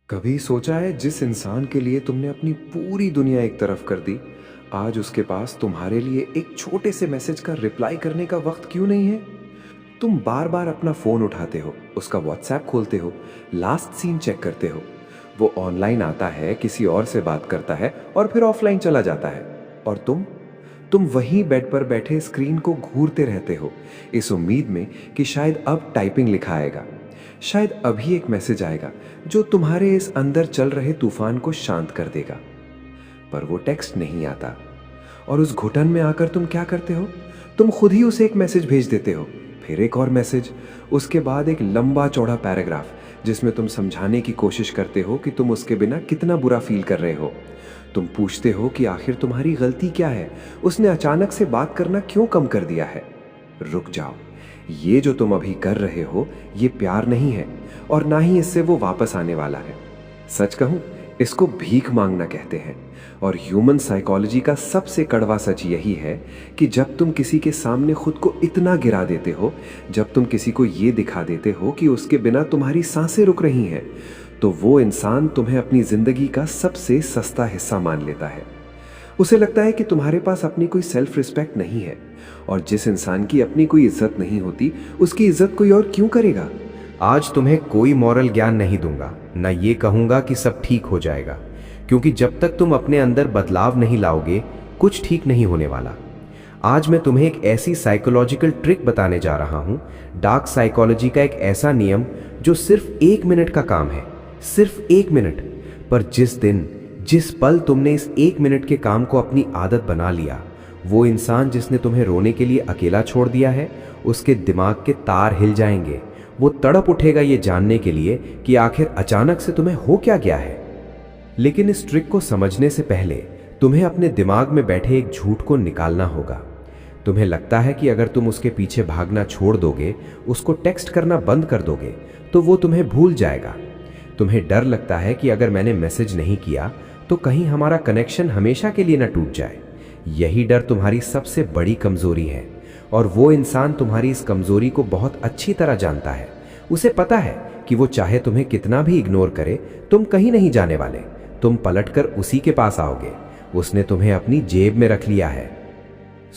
कभी सोचा है जिस इंसान के लिए तुमने अपनी पूरी दुनिया एक तरफ कर दी, आज उसके पास तुम्हारे लिए एक छोटे से मैसेज का रिप्लाई करने का वक्त क्यों नहीं है? तुम बार बार अपना फोन उठाते हो, उसका व्हाट्सएप खोलते हो, लास्ट सीन चेक करते हो। वो ऑनलाइन आता है, किसी और से बात करता है और फिर ऑफलाइन चला जाता है। और तुम वहीं बेड पर बैठे स्क्रीन को घूरते रहते हो, इस उम्मीद में कि शायद अब टाइपिंग लिखा आएगा, शायद अभी एक मैसेज आएगा जो तुम्हारे इस अंदर चल रहे तूफान को शांत कर देगा। पर वो टेक्स्ट नहीं आता। और उस घुटन में आकर तुम क्या करते हो? तुम खुद ही उसे एक मैसेज भेज देते हो, फिर एक और मैसेज, उसके बाद एक लंबा चौड़ा पैराग्राफ जिसमें तुम समझाने की कोशिश करते हो कि तुम उसके बिना कितना बुरा फील कर रहे हो। तुम पूछते हो कि आखिर तुम्हारी गलती क्या है, उसने अचानक से बात करना क्यों कम कर दिया है। रुक जाओ, ये जो तुम अभी कर रहे हो ये प्यार नहीं है, और ना ही इससे वो वापस आने वाला है। सच कहूं, इसको भीख मांगना कहते हैं। और ह्यूमन साइकोलॉजी का सबसे कड़वा सच यही है कि जब तुम किसी के सामने खुद को इतना गिरा देते हो, जब तुम किसी को ये दिखा देते हो कि उसके बिना तुम्हारी सांसें रुक रही हैं, तो वो इंसान तुम्हें अपनी जिंदगी का सबसे सस्ता हिस्सा मान लेता है। उसे लगता है कि तुम्हारे पास अपनी कोई सेल्फ रिस्पेक्ट नहीं है, और जिस इंसान की अपनी कोई इज्जत नहीं होती, उसकी इज्जत कोई और क्यों करेगा। आज तुम्हें कोई मॉरल ज्ञान नहीं दूंगा, न ये कहूंगा कि सब ठीक हो जाएगा, क्योंकि जब तक तुम अपने अंदर बदलाव नहीं लाओगे कुछ ठीक नहीं होने वाला। आज मैं तुम्हें एक ऐसी साइकोलॉजिकल ट्रिक बताने जा रहा हूं, डार्क साइकोलॉजी का एक ऐसा नियम जो सिर्फ 1 मिनट का काम है, सिर्फ 1 मिनट। पर जिस दिन, जिस पल तुमने इस 1 मिनट के काम को अपनी आदत बना लिया, वो इंसान जिसने तुम्हें रोने के लिए अकेला छोड़ दिया है, उसके दिमाग के तार हिल जाएंगे। वो तड़प उठेगा ये जानने के लिए कि आखिर अचानक से तुम्हें हो क्या गया है। लेकिन इस ट्रिक को समझने से पहले तुम्हें अपने दिमाग में बैठे एक झूठ को निकालना होगा। तुम्हें लगता है कि अगर तुम उसके पीछे भागना छोड़ दोगे, उसको टेक्स्ट करना बंद कर दोगे, तो वो तुम्हें भूल जाएगा। तुम्हें डर लगता है कि अगर मैंने मैसेज नहीं किया तो कहीं हमारा कनेक्शन हमेशा के लिए न टूट जाए। यही डर तुम्हारी सबसे बड़ी कमजोरी है, और वो इंसान तुम्हारी इस कमजोरी को बहुत अच्छी तरह जानता है। उसे पता है कि वो चाहे तुम्हें कितना भी इग्नोर करे, तुम कहीं नहीं जाने वाले, तुम पलटकर उसी के पास आओगे। उसने तुम्हें अपनी जेब में रख लिया है।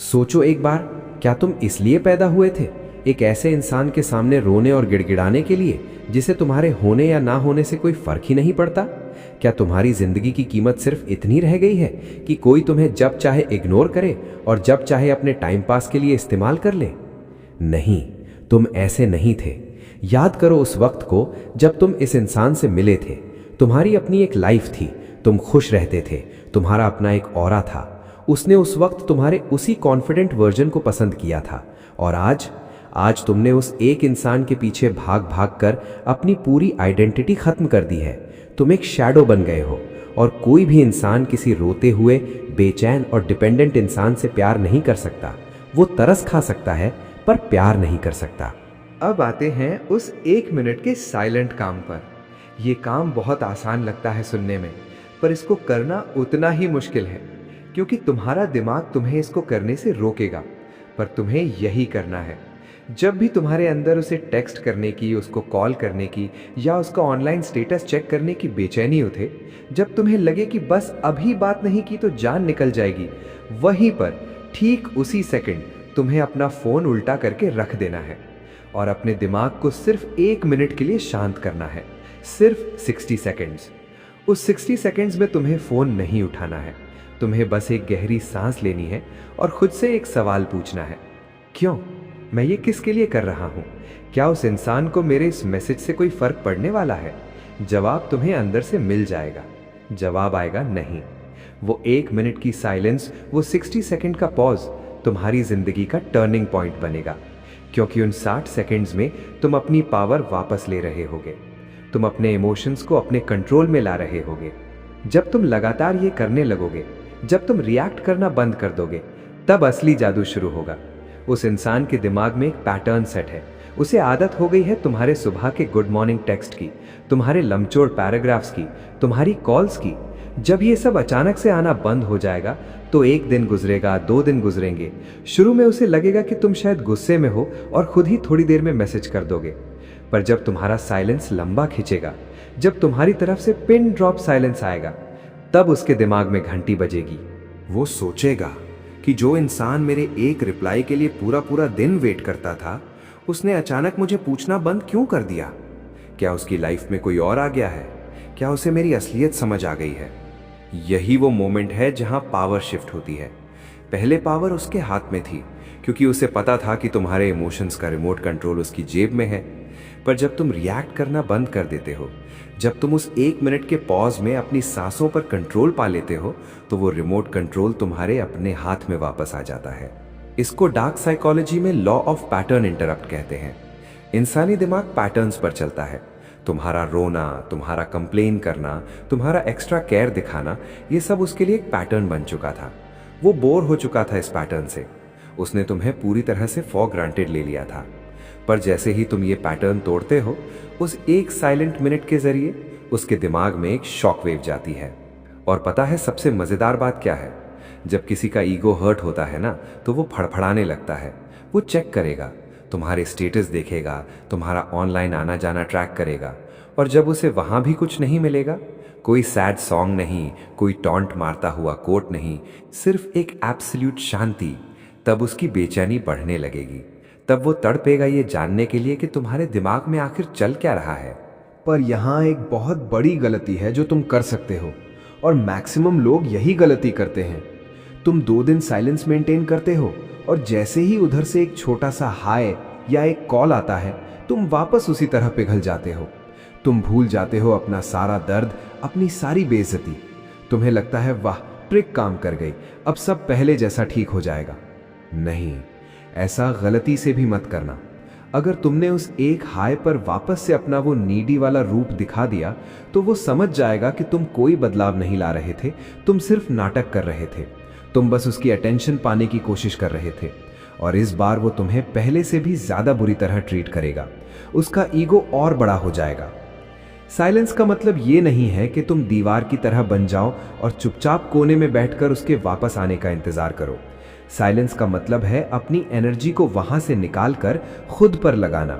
सोचो एक बार, क्या तुम इसलिए पैदा हुए थे, एक ऐसे इंसान के सामने रोने और गिड़गिड़ाने के लिए जिसे तुम्हारे होने या ना होने से कोई फर्क ही नहीं पड़ता? क्या तुम्हारी जिंदगी की कीमत सिर्फ इतनी रह गई है कि कोई तुम्हें जब चाहे इग्नोर करे और जब चाहे अपने टाइम पास के लिए इस्तेमाल कर ले? नहीं, तुम ऐसे नहीं थे। याद करो उस वक्त को जब तुम इस इंसान से मिले थे। तुम्हारी अपनी एक लाइफ थी, तुम खुश रहते थे, तुम्हारा अपना एक ऑरा था। उसने उस वक्त तुम्हारे उसी कॉन्फिडेंट वर्जन को पसंद किया था, और आज तुमने उस एक इंसान के पीछे भाग भाग कर अपनी पूरी आइडेंटिटी खत्म कर दी है। तुम एक शैडो बन गए हो, और कोई भी इंसान किसी रोते हुए, बेचैन और डिपेंडेंट इंसान से प्यार नहीं कर सकता। वो तरस खा सकता है पर प्यार नहीं कर सकता। अब आते हैं उस 1 मिनट के साइलेंट काम पर। ये काम बहुत आसान लगता है सुनने में, पर इसको करना उतना ही मुश्किल है, क्योंकि तुम्हारा दिमाग तुम्हें इसको करने से रोकेगा, पर तुम्हें यही करना है। जब भी तुम्हारे अंदर उसे टेक्स्ट करने की, उसको कॉल करने की या उसका ऑनलाइन स्टेटस चेक करने की बेचैनी उठे, जब तुम्हें लगे कि बस अभी बात नहीं की तो जान निकल जाएगी, वहीं पर ठीक उसी सेकंड तुम्हें अपना फोन उल्टा करके रख देना है और अपने दिमाग को सिर्फ 1 मिनट के लिए शांत करना है। सिर्फ 60 सेकेंड्स। उस 60 सेकेंड्स में तुम्हें फोन नहीं उठाना है। तुम्हें बस एक गहरी सांस लेनी है और खुद से एक सवाल पूछना है, क्यों? मैं ये किसके लिए कर रहा हूं? क्या उस इंसान को मेरे इस मैसेज से कोई फर्क पड़ने वाला है? जवाब तुम्हें अंदर से मिल जाएगा। जवाब आएगा नहीं। वो 1 मिनट की साइलेंस, वो 60 सेकेंड का पॉज तुम्हारी जिंदगी का टर्निंग पॉइंट बनेगा, क्योंकि उन 60 सेकेंड्स में तुम अपनी पावर वापस ले रहे होगे। तुम अपने इमोशंस को अपने कंट्रोल में ला रहे होगे। जब तुम लगातार ये करने लगोगे, जब तुम रिएक्ट करना बंद कर दोगे, तब असली जादू शुरू होगा। उस इंसान के दिमाग में एक पैटर्न सेट है। उसे आदत हो गई है तुम्हारे सुबह के गुड मॉर्निंग टेक्स्ट की, तुम्हारे लमचोड़ पैराग्राफ्स की, तुम्हारी कॉल्स की। जब ये सब अचानक से आना बंद हो जाएगा तो 1 दिन गुजरेगा, 2 दिन गुजरेंगे। शुरू में उसे लगेगा कि तुम शायद गुस्से में हो और खुद ही थोड़ी देर में मैसेज कर दोगे। पर जब तुम्हारा साइलेंस लंबा खिंचेगा, जब तुम्हारी तरफ से पिन ड्रॉप साइलेंस आएगा, तब उसके दिमाग में घंटी बजेगी। वो सोचेगा कि जो इंसान मेरे एक रिप्लाई के लिए पूरा पूरा दिन वेट करता था, उसने अचानक मुझे पूछना बंद क्यों कर दिया? क्या उसकी लाइफ में कोई और आ गया है? क्या उसे मेरी असलियत समझ आ गई है? यही वो मोमेंट है जहां पावर शिफ्ट होती है। पहले पावर उसके हाथ में थी, क्योंकि उसे पता था कि तुम्हारे इमोशंस का रिमोट कंट्रोल उसकी जेब में है। पर जब तुम रिएक्ट करना बंद कर देते हो, जब तुम उस 1 मिनट के पॉज में अपनी सांसों पर कंट्रोल पा लेते हो, तो वो रिमोट कंट्रोल तुम्हारे अपने हाथ में वापस आ जाता है। इसको डार्क साइकोलॉजी में लॉ ऑफ पैटर्न इंटरप्ट कहते हैं। इंसानी दिमाग पैटर्न्स पर चलता है। तुम्हारा रोना, तुम्हारा कंप्लेन करना, तुम्हारा एक्स्ट्रा केयर दिखाना, ये सब उसके लिए एक पैटर्न बन चुका था। वो बोर हो चुका था इस पैटर्न से। उसने तुम्हें पूरी तरह से फॉर ग्रांटेड ले लिया था। पर जैसे ही तुम ये पैटर्न तोड़ते हो, उस एक साइलेंट मिनट के जरिए उसके दिमाग में एक शॉक वेव जाती है। और पता है सबसे मजेदार बात क्या है? जब किसी का ईगो हर्ट होता है ना, तो वो फड़फड़ाने लगता है। वो चेक करेगा, तुम्हारे स्टेटस देखेगा, तुम्हारा ऑनलाइन आना जाना ट्रैक करेगा। और जब उसे वहां भी कुछ नहीं मिलेगा, कोई सैड सॉन्ग नहीं, कोई टॉन्ट मारता हुआ कोट नहीं, सिर्फ एक एब्सोल्यूट शांति, तब उसकी बेचैनी बढ़ने लगेगी। तब वो तड़पेगा ये जानने के लिए कि तुम्हारे दिमाग में आखिर चल क्या रहा है। पर यहाँ एक बहुत बड़ी गलती है जो तुम कर सकते हो, और मैक्सिमम लोग यही गलती करते हैं। तुम 2 दिन साइलेंस मेंटेन करते हो, और जैसे ही उधर से एक छोटा सा हाय या एक कॉल आता है, तुम वापस उसी तरह पिघल जाते हो। तुम भूल जाते हो अपना सारा दर्द, अपनी सारी बेइज्जती। तुम्हें लगता है वाह, ट्रिक काम कर गई, अब सब पहले जैसा ठीक हो जाएगा। नहीं, ऐसा गलती से भी मत करना। अगर तुमने उस एक हाय पर वापस से अपना वो नीडी वाला रूप दिखा दिया, तो वो समझ जाएगा कि तुम कोई बदलाव नहीं ला रहे थे, तुम सिर्फ नाटक कर रहे थे। तुम बस उसकी अटेंशन पाने की कोशिश कर रहे थे। और इस बार वो तुम्हें पहले से भी ज्यादा बुरी तरह ट्रीट करेगा। उसका ईगो और बड़ा हो जाएगा। साइलेंस का मतलब ये नहीं है कि तुम दीवार की तरह बन जाओ और चुपचाप कोने में बैठकर उसके वापस आने का इंतजार करो। साइलेंस का मतलब है अपनी एनर्जी को वहां से निकालकर खुद पर लगाना।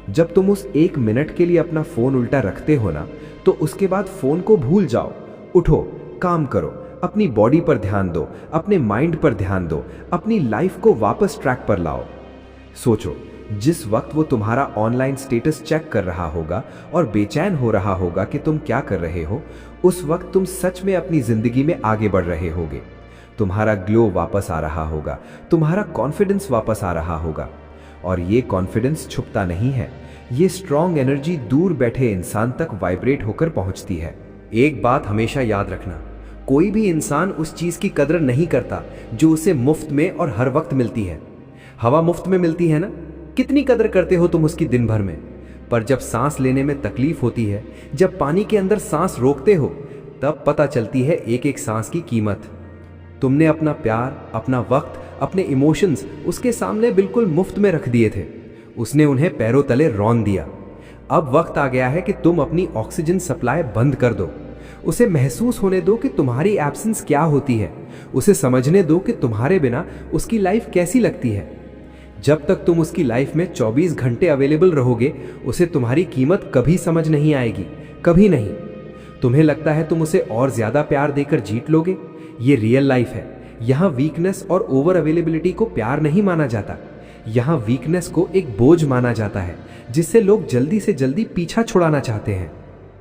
जब तुम उस 1 मिनट के लिए अपना फोन उल्टा रखते हो ना, तो उसके बाद फोन को भूल जाओ। उठो, काम करो, अपनी बॉडी पर ध्यान दो, अपने माइंड पर ध्यान दो, अपनी लाइफ को वापस ट्रैक पर लाओ। सोचो, जिस वक्त वो तुम्हारा ऑनलाइन स्टेटस चेक कर रहा होगा और बेचैन हो रहा होगा कि तुम क्या कर रहे हो, उस वक्त तुम सच में अपनी जिंदगी में आगे बढ़ रहे होगे। तुम्हारा ग्लो वापस आ रहा होगा, तुम्हारा कॉन्फिडेंस वापस आ रहा होगा। और ये कॉन्फिडेंस छुपता नहीं है, ये स्ट्रॉन्ग एनर्जी दूर बैठे इंसान तक वाइब्रेट होकर पहुंचती है। एक बात हमेशा याद रखना, कोई भी इंसान उस चीज की कदर नहीं करता जो उसे मुफ्त में और हर वक्त मिलती है। हवा मुफ्त में मिलती है ना, कितनी कदर करते हो तुम उसकी दिन भर में। पर जब सांस लेने में तकलीफ होती है, जब पानी के अंदर सांस रोकते हो, तब पता चलती है एक एक सांस की कीमत। तुमने अपना प्यार, अपना वक्त, अपने इमोशंस उसके सामने बिल्कुल मुफ्त में रख दिए थे। उसने उन्हें पैरों तले रौंद दिया। अब वक्त आ गया है कि तुम अपनी ऑक्सीजन सप्लाई बंद कर दो। उसे महसूस होने दो कि तुम्हारी एब्सेंस क्या होती है। उसे समझने दो कि तुम्हारे बिना उसकी लाइफ कैसी लगती है। जब तक तुम उसकी लाइफ में 24 घंटे अवेलेबल रहोगे, उसे तुम्हारी कीमत कभी समझ नहीं आएगी, कभी नहीं। तुम्हें लगता है तुम उसे और ज्यादा प्यार देकर जीत लोगे? ये रियल लाइफ है। यहाँ वीकनेस और ओवर अवेलेबिलिटी को प्यार नहीं माना जाता। यहाँ वीकनेस को एक बोझ माना जाता है, जिससे लोग जल्दी से जल्दी पीछा छुड़ाना चाहते हैं।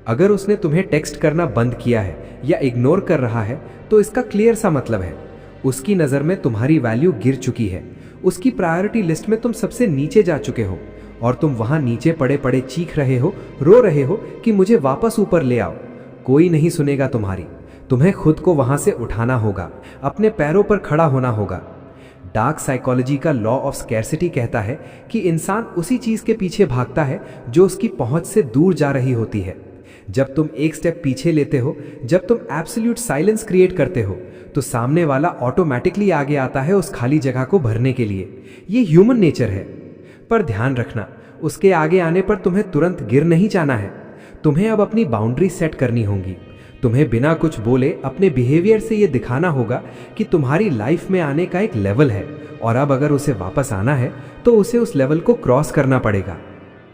अगर उसने तुम्हें टेक्स्ट करना बंद किया है या इग्नोर कर रहा है, तो इसका क्लियर सा मतलब है उसकी नज़र में तुम्हारी वैल्यू गिर चुकी है। उसकी प्रायोरिटी लिस्ट में तुम सबसे नीचे जा चुके हो, और तुम वहां नीचे पड़े पड़े चीख रहे हो, रो रहे हो कि मुझे वापस ऊपर ले आओ। कोई नहीं सुनेगा तुम्हारी। तुम्हें खुद को वहां से उठाना होगा, अपने पैरों पर खड़ा होना होगा। डार्क साइकोलॉजी का लॉ ऑफ स्कैरसिटी कहता है कि इंसान उसी चीज के पीछे भागता है जो उसकी पहुंच से दूर जा रही होती है। जब तुम एक स्टेप पीछे लेते हो, जब तुम एब्सोल्यूट साइलेंस क्रिएट करते हो, तो सामने वाला ऑटोमेटिकली आगे आता है उस खाली जगह को भरने के लिए। ये ह्यूमन नेचर है। पर ध्यान रखना, उसके आगे आने पर तुम्हें तुरंत गिर नहीं जाना है। तुम्हें अब अपनी बाउंड्री सेट करनी होंगी। तुम्हें बिना कुछ बोले अपने बिहेवियर से ये दिखाना होगा कि तुम्हारी लाइफ में आने का एक लेवल है, और अब अगर उसे वापस आना है तो उसे उस लेवल को क्रॉस करना पड़ेगा।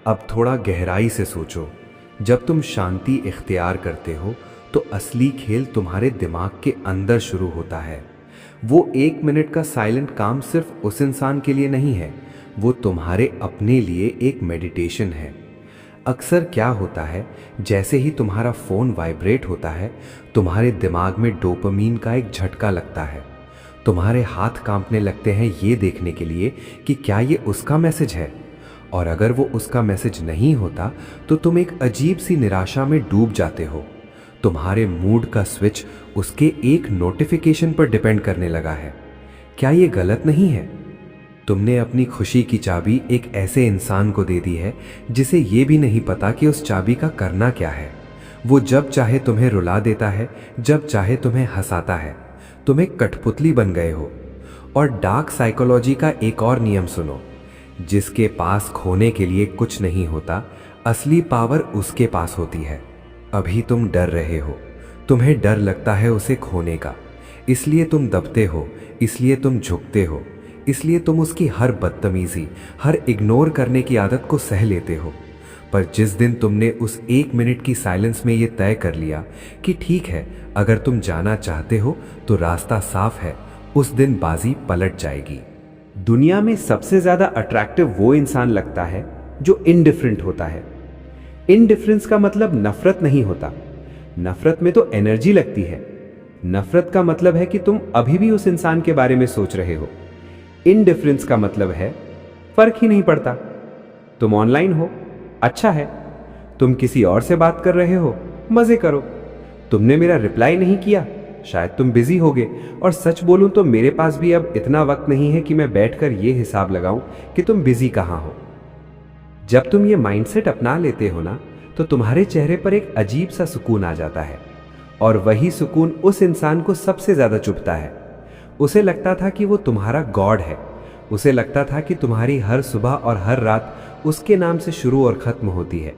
अब थोड़ा गहराई से सोचो। जब तुम शांति इख्तियार करते हो तो असली खेल तुम्हारे दिमाग के अंदर शुरू होता है। वो 1 मिनट का साइलेंट काम सिर्फ उस इंसान के लिए नहीं है, वो तुम्हारे अपने लिए एक मेडिटेशन है। अक्सर क्या होता है, जैसे ही तुम्हारा फोन वाइब्रेट होता है, तुम्हारे दिमाग में डोपामीन का एक झटका लगता है। तुम्हारे हाथ कांपने लगते हैं ये देखने के लिए कि क्या ये उसका मैसेज है, और अगर वो उसका मैसेज नहीं होता तो तुम एक अजीब सी निराशा में डूब जाते हो। तुम्हारे मूड का स्विच उसके एक नोटिफिकेशन पर डिपेंड करने लगा है। क्या ये गलत नहीं है? तुमने अपनी खुशी की चाबी एक ऐसे इंसान को दे दी है जिसे ये भी नहीं पता कि उस चाबी का करना क्या है। वो जब चाहे तुम्हें रुला देता है, जब चाहे तुम्हें हंसाता है। तुम एक कठपुतली बन गए हो। और डार्क साइकोलॉजी का एक और नियम सुनो, जिसके पास खोने के लिए कुछ नहीं होता, असली पावर उसके पास होती है। अभी तुम डर रहे हो, तुम्हें डर लगता है उसे खोने का, इसलिए तुम दबते हो, इसलिए तुम झुकते हो, इसलिए तुम उसकी हर बदतमीजी, हर इग्नोर करने की आदत को सह लेते हो। पर जिस दिन तुमने उस 1 मिनट की साइलेंस में ये तय कर लिया कि ठीक है, अगर तुम जाना चाहते हो तो रास्ता साफ है, उस दिन बाजी पलट जाएगी। दुनिया में सबसे ज्यादा अट्रैक्टिव वो इंसान लगता है जो इनडिफरेंट होता है। इनडिफरेंस का मतलब नफरत नहीं होता, नफरत में तो एनर्जी लगती है। नफरत का मतलब है कि तुम अभी भी उस इंसान के बारे में सोच रहे हो। इनडिफरेंस का मतलब है फर्क ही नहीं पड़ता। तुम ऑनलाइन हो, अच्छा है। तुम किसी और से बात कर रहे हो, मजे करो। तुमने मेरा रिप्लाई नहीं किया, शायद तुम बिजी होगे। और सच बोलूं तो मेरे पास भी अब इतना वक्त नहीं है कि मैं बैठकर ये हिसाब लगाऊं कि तुम बिजी कहां हो। जब तुम ये माइंडसेट अपना लेते हो ना, तो तुम्हारे चेहरे पर एक अजीब सा सुकून आ जाता है। और वही सुकून उस इंसान को सबसे ज्यादा चुभता है। उसे लगता था कि वो तुम्हारा गॉड है। उसे लगता था कि तुम्हारी हर सुबह और हर रात उसके नाम से शुरू और खत्म होती है।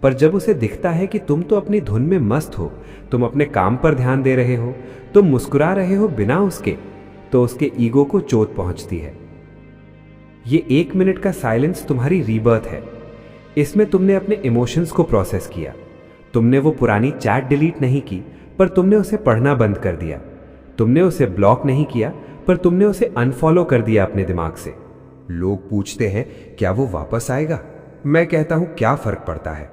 पर जब उसे दिखता है कि तुम तो अपनी धुन में मस्त हो, तुम अपने काम पर ध्यान दे रहे हो, तुम मुस्कुरा रहे हो बिना उसके, तो उसके ईगो को चोट पहुंचती है। ये 1 मिनट का साइलेंस तुम्हारी रीबर्थ है। इसमें तुमने अपने इमोशंस को प्रोसेस किया। तुमने वो पुरानी चैट डिलीट नहीं की, पर तुमने उसे पढ़ना बंद कर दिया। तुमने उसे ब्लॉक नहीं किया, पर तुमने उसे अनफॉलो कर दिया अपने दिमाग से। लोग पूछते हैं क्या वो वापस आएगा? मैं कहता हूं क्या फर्क पड़ता है।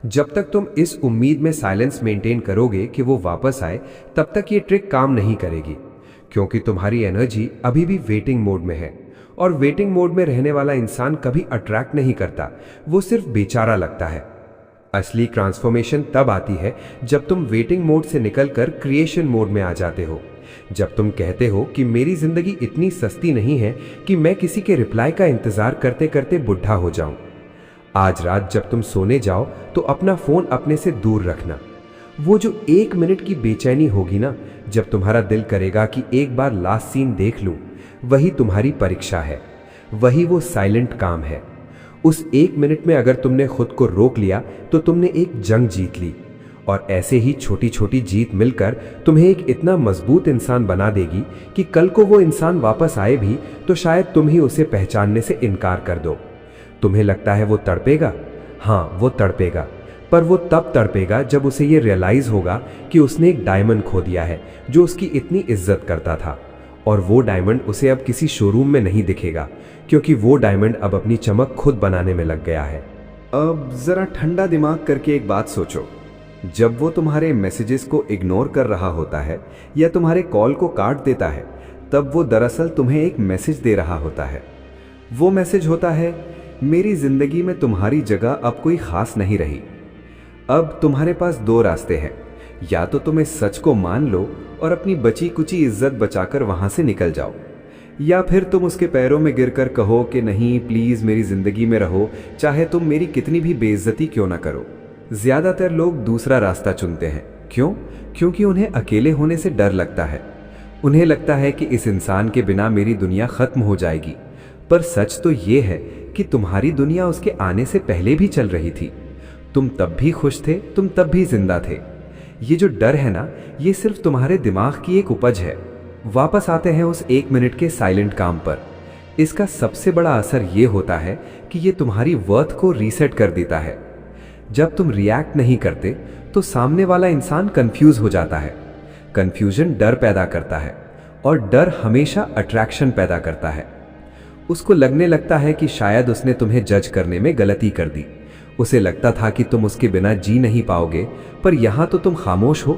जब तक तुम इस उम्मीद में साइलेंस मेंटेन करोगे कि वो वापस आए, तब तक ये ट्रिक काम नहीं करेगी, क्योंकि तुम्हारी एनर्जी अभी भी वेटिंग मोड में है। और वेटिंग मोड में रहने वाला इंसान कभी अट्रैक्ट नहीं करता, वो सिर्फ बेचारा लगता है। असली ट्रांसफॉर्मेशन तब आती है जब तुम वेटिंग मोड से निकलकर क्रिएशन मोड में आ जाते हो। जब तुम कहते हो कि मेरी जिंदगी इतनी सस्ती नहीं है कि मैं किसी के रिप्लाई का इंतजार करते करते बुढ़ा हो जाऊं। आज रात जब तुम सोने जाओ तो अपना फोन अपने से दूर रखना। वो जो 1 मिनट की बेचैनी होगी ना, जब तुम्हारा दिल करेगा कि एक बार लास्ट सीन देख लूं, वही तुम्हारी परीक्षा है, वही वो साइलेंट काम है। उस 1 मिनट में अगर तुमने खुद को रोक लिया तो तुमने एक जंग जीत ली। और ऐसे ही छोटी छोटी जीत मिलकर तुम्हें एक इतना मजबूत इंसान बना देगी कि कल को वो इंसान वापस आए भी तो शायद तुम ही उसे पहचानने से इनकार कर दो। तुम्हें लगता है वो तड़पेगा? हाँ, वो तड़पेगा, पर वो तब तड़पेगा जब उसे ये रियलाइज होगा कि उसने एक डायमंड खो दिया है जो उसकी इतनी इज्जत करता था। और वो डायमंड उसे अब किसी शोरूम में नहीं दिखेगा, क्योंकि वो डायमंड अब अपनी चमक खुद बनाने में लग गया है। अब जरा ठंडा दिमाग करके एक बात सोचो। जब वो तुम्हारे मैसेजेस को इग्नोर कर रहा होता है या तुम्हारे कॉल को काट देता है, तब वो दरअसल तुम्हें एक मैसेज दे रहा होता है। वो मैसेज होता है, मेरी जिंदगी में तुम्हारी जगह अब कोई खास नहीं रही। अब तुम्हारे पास 2 रास्ते हैं, या तो तुम इस सच को मान लो और अपनी बची कुची इज्जत बचाकर वहां से निकल जाओ, या फिर तुम उसके पैरों में गिरकर कहो कि नहीं, प्लीज मेरी जिंदगी में रहो, चाहे तुम मेरी कितनी भी बेइज्जती क्यों ना करो। ज्यादातर लोग दूसरा रास्ता चुनते हैं। क्यों? क्योंकि उन्हें अकेले होने से डर लगता है। उन्हें लगता है कि इस इंसान के बिना मेरी दुनिया खत्म हो जाएगी। पर सच तो ये है कि तुम्हारी दुनिया उसके आने से पहले भी चल रही थी। तुम तब भी खुश थे, तुम तब भी जिंदा थे। ये जो डर है ना, ये सिर्फ तुम्हारे दिमाग की एक उपज है। वापस आते हैं उस 1 मिनट के साइलेंट काम पर। इसका सबसे बड़ा असर ये होता है कि ये तुम्हारी वर्थ को रीसेट कर देता है। जब तुम रिएक्ट नहीं करते तो सामने वाला इंसान कंफ्यूज हो जाता है। कंफ्यूजन डर पैदा करता है और डर हमेशा अट्रैक्शन पैदा करता है। उसको लगने लगता है कि शायद उसने तुम्हें जज करने में गलती कर दी। उसे लगता था कि तुम उसके बिना जी नहीं पाओगे, पर यहां तो तुम खामोश हो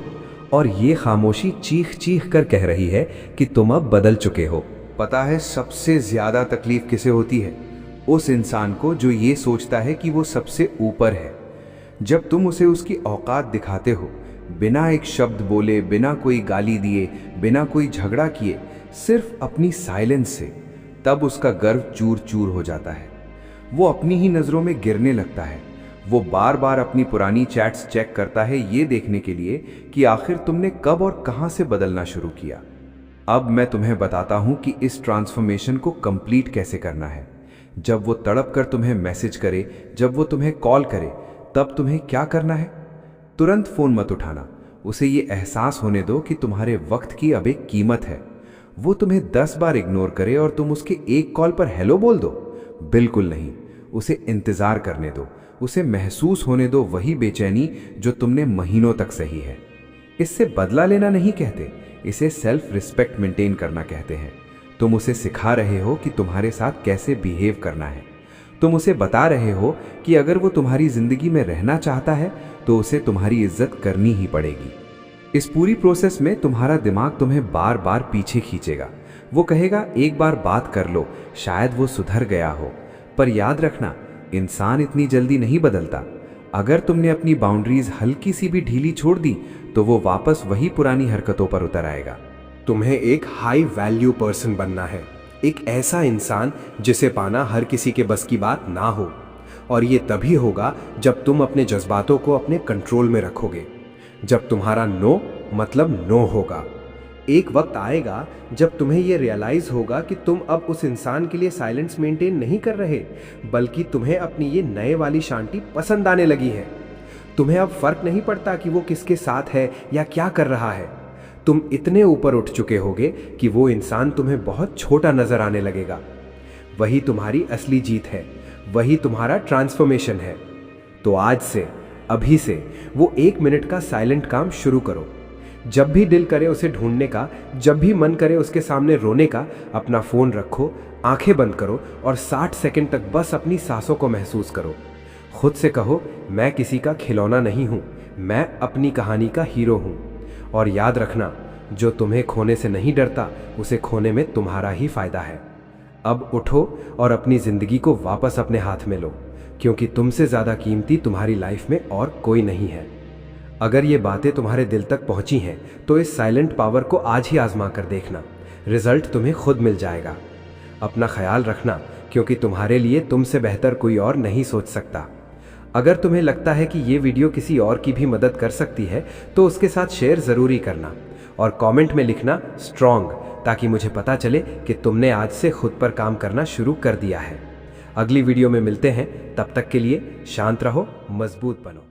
और ये खामोशी चीख चीख कर कह रही है कि तुम अब बदल चुके हो। पता है सबसे ज्यादा तकलीफ किसे होती है? उस इंसान को जो ये सोचता है कि वो सबसे ऊपर है। जब तुम उसे उसकी औकात दिखाते हो, बिना एक शब्द बोले, बिना कोई गाली दिए, बिना कोई झगड़ा किए, सिर्फ अपनी साइलेंस से, तब उसका गर्व चूर चूर हो जाता है। वो अपनी ही नजरों में गिरने लगता है। वो बार बार अपनी पुरानी चैट्स चेक करता है ये देखने के लिए कि आखिर तुमने कब और कहां से बदलना शुरू किया। अब मैं तुम्हें बताता हूं कि इस ट्रांसफॉर्मेशन को कंप्लीट कैसे करना है। जब वो तड़प कर तुम्हें मैसेज करे, जब वो तुम्हें कॉल करे, तब तुम्हें क्या करना है? तुरंत फोन मत उठाना। उसे ये एहसास होने दो कि तुम्हारे वक्त की अब एक कीमत है। वो तुम्हें 10 बार इग्नोर करे और तुम उसके एक कॉल पर हेलो बोल दो? बिल्कुल नहीं। उसे इंतजार करने दो। उसे महसूस होने दो वही बेचैनी जो तुमने महीनों तक सही है। इससे बदला लेना नहीं कहते, इसे सेल्फ रिस्पेक्ट मेंटेन करना कहते हैं। तुम उसे सिखा रहे हो कि तुम्हारे साथ कैसे बिहेव करना है। तुम उसे बता रहे हो कि अगर वो तुम्हारी जिंदगी में रहना चाहता है तो उसे तुम्हारी इज्जत करनी ही पड़ेगी। इस पूरी प्रोसेस में तुम्हारा दिमाग तुम्हें बार बार पीछे खींचेगा। वो कहेगा एक बार बात कर लो, शायद वो सुधर गया हो। पर याद रखना, इंसान इतनी जल्दी नहीं बदलता। अगर तुमने अपनी बाउंड्रीज हल्की सी भी ढीली छोड़ दी तो वो वापस वही पुरानी हरकतों पर उतर आएगा। तुम्हें एक हाई वैल्यू पर्सन बनना है, एक ऐसा इंसान जिसे पाना हर किसी के बस की बात ना हो। और ये तभी होगा जब तुम अपने जज्बातों को अपने कंट्रोल में रखोगे, जब तुम्हारा नो मतलब नो होगा। एक वक्त आएगा जब तुम्हें यह रियलाइज होगा कि तुम अब उस इंसान के लिए साइलेंस मेंटेन नहीं कर रहे, बल्कि तुम्हें अपनी ये नए वाली शांति पसंद आने लगी है। तुम्हें अब फर्क नहीं पड़ता कि वो किसके साथ है या क्या कर रहा है। तुम इतने ऊपर उठ चुके होगे कि वो इंसान तुम्हें बहुत छोटा नजर आने लगेगा। वही तुम्हारी असली जीत है, वही तुम्हारा ट्रांसफॉर्मेशन है। तो आज से, अभी से वो 1 मिनट का साइलेंट काम शुरू करो। जब भी दिल करे उसे ढूंढने का, जब भी मन करे उसके सामने रोने का, अपना फोन रखो, आंखें बंद करो और 60 सेकंड तक बस अपनी सांसों को महसूस करो। खुद से कहो, मैं किसी का खिलौना नहीं हूं, मैं अपनी कहानी का हीरो हूं। और याद रखना, जो तुम्हें खोने से नहीं डरता, उसे खोने में तुम्हारा ही फायदा है। अब उठो और अपनी जिंदगी को वापस अपने हाथ में लो, क्योंकि तुमसे ज्यादा कीमती तुम्हारी लाइफ में और कोई नहीं है। अगर ये बातें तुम्हारे दिल तक पहुंची हैं तो इस साइलेंट पावर को आज ही आजमा कर देखना, रिजल्ट तुम्हें खुद मिल जाएगा। अपना ख्याल रखना, क्योंकि तुम्हारे लिए तुमसे बेहतर कोई और नहीं सोच सकता। अगर तुम्हें लगता है कि ये वीडियो किसी और की भी मदद कर सकती है तो उसके साथ शेयर ज़रूरी करना और कमेंट में लिखना स्ट्रॉन्ग, ताकि मुझे पता चले कि तुमने आज से खुद पर काम करना शुरू कर दिया है। अगली वीडियो में मिलते हैं, तब तक के लिए शांत रहो, मजबूत बनो।